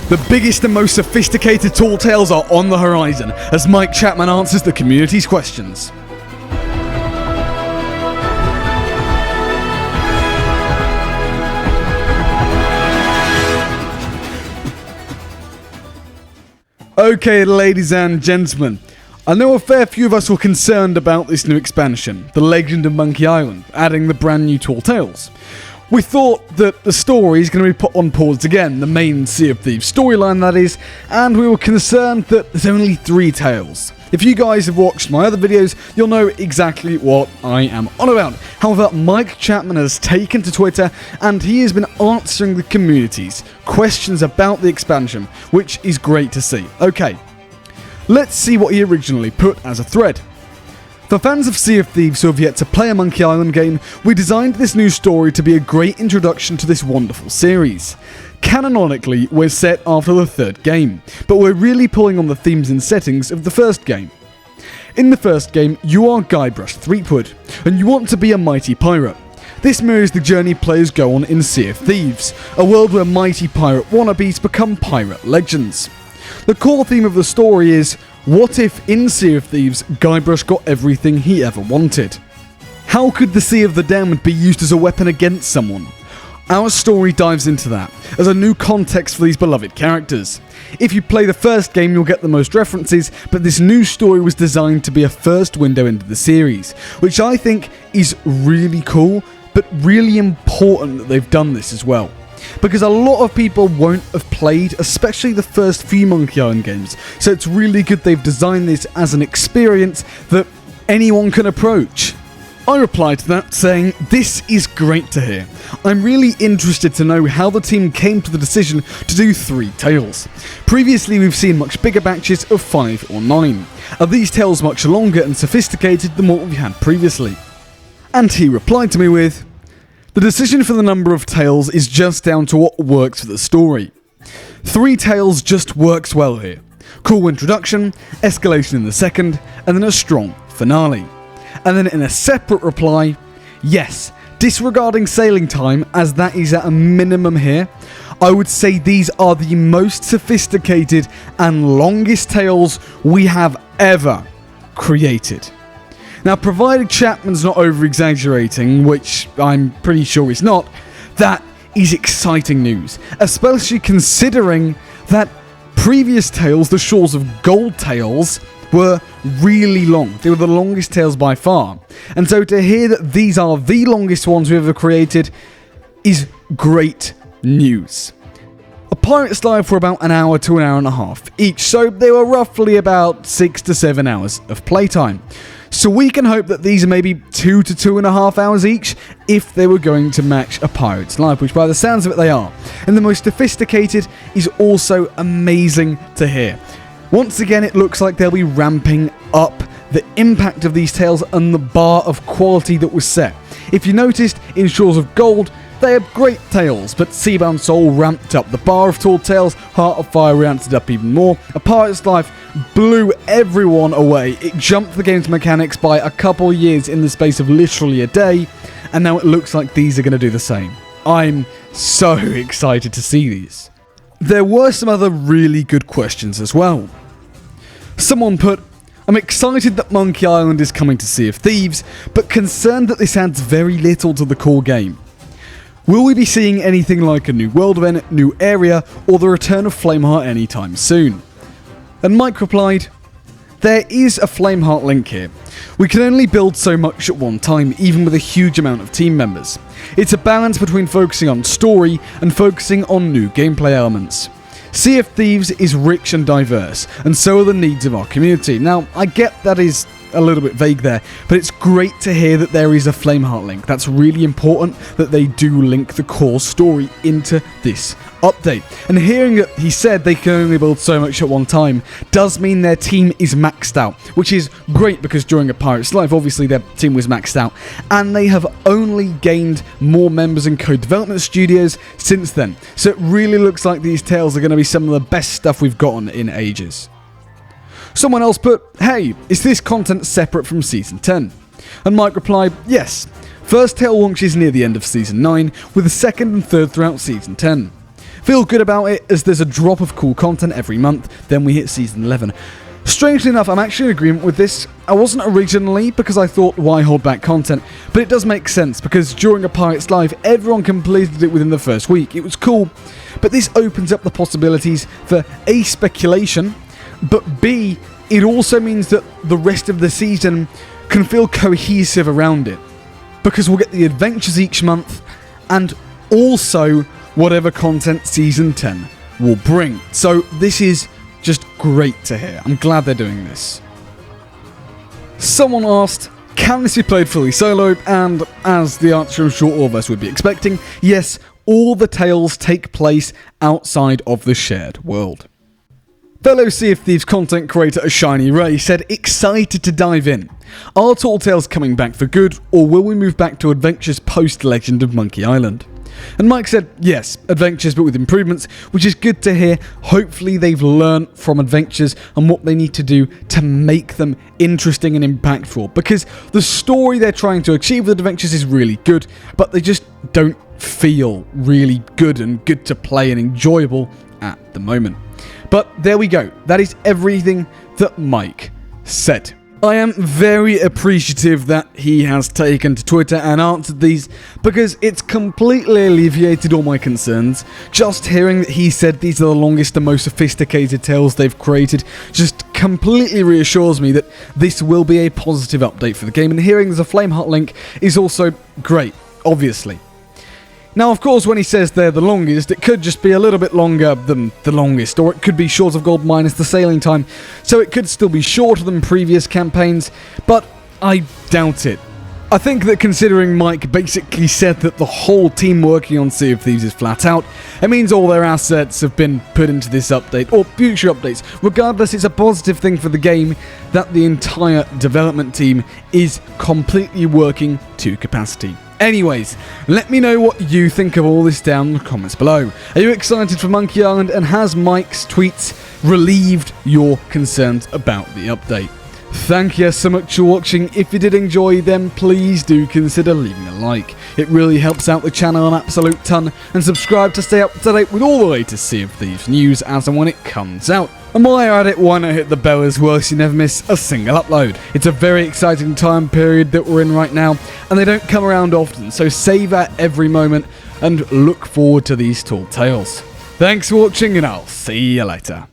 The biggest and most sophisticated tall tales are on the horizon as Mike Chapman answers the community's questions. Okay, ladies and gentlemen, I know a fair few of us were concerned about this new expansion, The Legend of Monkey Island, adding the brand new Tall Tales. We thought that the story is going to be put on pause again, the main Sea of Thieves storyline that is, and we were concerned that there's only 3 tales. If you guys have watched my other videos, you'll know exactly what I am on about. However, Mike Chapman has taken to Twitter and he has been answering the community's questions about the expansion, which is great to see. Okay, let's see what he originally put as a thread. For fans of Sea of Thieves who have yet to play a Monkey Island game, we designed this new story to be a great introduction to this wonderful series. Canonically, we're set after the 3rd game, but we're really pulling on the themes and settings of the 1st game. In the 1st game, you are Guybrush Threepwood, and you want to be a mighty pirate. This mirrors the journey players go on in Sea of Thieves, a world where mighty pirate wannabes become pirate legends. The core theme of the story is, what if in Sea of Thieves, Guybrush got everything he ever wanted? How could the Sea of the Damned be used as a weapon against someone? Our story dives into that, as a new context for these beloved characters. If you play the 1st game, you'll get the most references, but this new story was designed to be a first window into the series, which I think is really cool, but really important that they've done this as well. Because a lot of people won't have played, especially the first few Monkey Island games, so it's really good they've designed this as an experience that anyone can approach. I replied to that saying, this is great to hear. I'm really interested to know how the team came to the decision to do 3 tales. Previously we've seen much bigger batches of 5 or 9. Are these tales much longer and sophisticated than what we had previously? And he replied to me with, the decision for the number of tales is just down to what works for the story. 3 tales just works well here. Cool introduction, escalation in the 2nd, and then a strong finale. And then in a separate reply, yes, disregarding sailing time as that is at a minimum here, I would say these are the most sophisticated and longest tales we have ever created. Now, provided Chapman's not over-exaggerating, which I'm pretty sure he's not, that is exciting news, especially considering that previous tales, the Shores of Gold tales, were really long. They were the longest tales by far. And so to hear that these are the longest ones we've ever created is great news. A Pirate's Life were about an hour to an hour and a half each, so they were roughly about 6 to 7 hours of playtime. So we can hope that these are maybe 2 to 2.5 hours each if they were going to match A Pirate's Life, which by the sounds of it they are. And the most sophisticated is also amazing to hear. Once again, it looks like they'll be ramping up the impact of these tales and the bar of quality that was set. If you noticed, in Shores of Gold, they had great tales, but Seabound Soul ramped up the bar of tall tales, Heart of Fire ramped it up even more. A Pirate's Life blew everyone away. It jumped the game's mechanics by a couple years in the space of literally a day, and now it looks like these are going to do the same. I'm so excited to see these. There were some other really good questions as well. Someone put, I'm excited that Monkey Island is coming to Sea of Thieves, but concerned that this adds very little to the core game. Will we be seeing anything like a new world event, new area, or the return of Flameheart anytime soon? And Mike replied, there is a Flameheart link here. We can only build so much at one time, even with a huge amount of team members. It's a balance between focusing on story and focusing on new gameplay elements. Sea of Thieves is rich and diverse, and so are the needs of our community. Now, I get that is a little bit vague there, but it's great to hear that there is a Flameheart link. That's really important that they do link the core story into this update. And hearing that he said they can only build so much at one time does mean their team is maxed out, which is great because during A Pirate's Life, obviously their team was maxed out, and they have only gained more members in co-development studios since then. So it really looks like these tales are going to be some of the best stuff we've gotten in ages. Someone else put, hey, is this content separate from Season 10? And Mike replied, yes. First tale launches near the end of Season 9, with the second and third throughout Season 10. Feel good about it, as there's a drop of cool content every month, then we hit Season 11. Strangely enough, I'm actually in agreement with this. I wasn't originally, because I thought, why hold back content? But it does make sense, because during a Pirates Live, everyone completed it within the first week. It was cool, but this opens up the possibilities for A, speculation, but B, it also means that the rest of the season can feel cohesive around it. Because we'll get the adventures each month, and also whatever content Season 10 will bring. So this is just great to hear. I'm glad they're doing this. Someone asked, can this be played fully solo? And as the answer I'm sure all of us would be expecting, yes, all the tales take place outside of the shared world. Fellow Sea of Thieves content creator Ashiny Ray said, excited to dive in. Are Tall Tales coming back for good, or will we move back to adventures post Legend of Monkey Island? And Mike said, yes, adventures but with improvements, which is good to hear. Hopefully they've learned from adventures and what they need to do to make them interesting and impactful, because the story they're trying to achieve with adventures is really good, but they just don't feel really good and good to play and enjoyable at the moment. But there we go. That is everything that Mike said. I am very appreciative that he has taken to Twitter and answered these, because it's completely alleviated all my concerns. Just hearing that he said these are the longest and most sophisticated tales they've created just completely reassures me that this will be a positive update for the game, and hearing there's a Flameheart link is also great, obviously. Now, of course, when he says they're the longest, it could just be a little bit longer than the longest, or it could be short of gold minus the sailing time, so it could still be shorter than previous campaigns, but I doubt it. I think that considering Mike basically said that the whole team working on Sea of Thieves is flat out, it means all their assets have been put into this update, or future updates. Regardless, it's a positive thing for the game that the entire development team is completely working to capacity. Anyways, let me know what you think of all this down in the comments below. Are you excited for Monkey Island, and has Mike's tweets relieved your concerns about the update? Thank you so much for watching. If you did enjoy them, please do consider leaving a like. It really helps out the channel an absolute ton, and subscribe to stay up to date with all the latest Sea of Thieves news as and when it comes out. And while you're at it, why not hit the bell as well so you never miss a single upload. It's a very exciting time period that we're in right now, and they don't come around often, so savour every moment and look forward to these tall tales. Thanks for watching, and I'll see you later.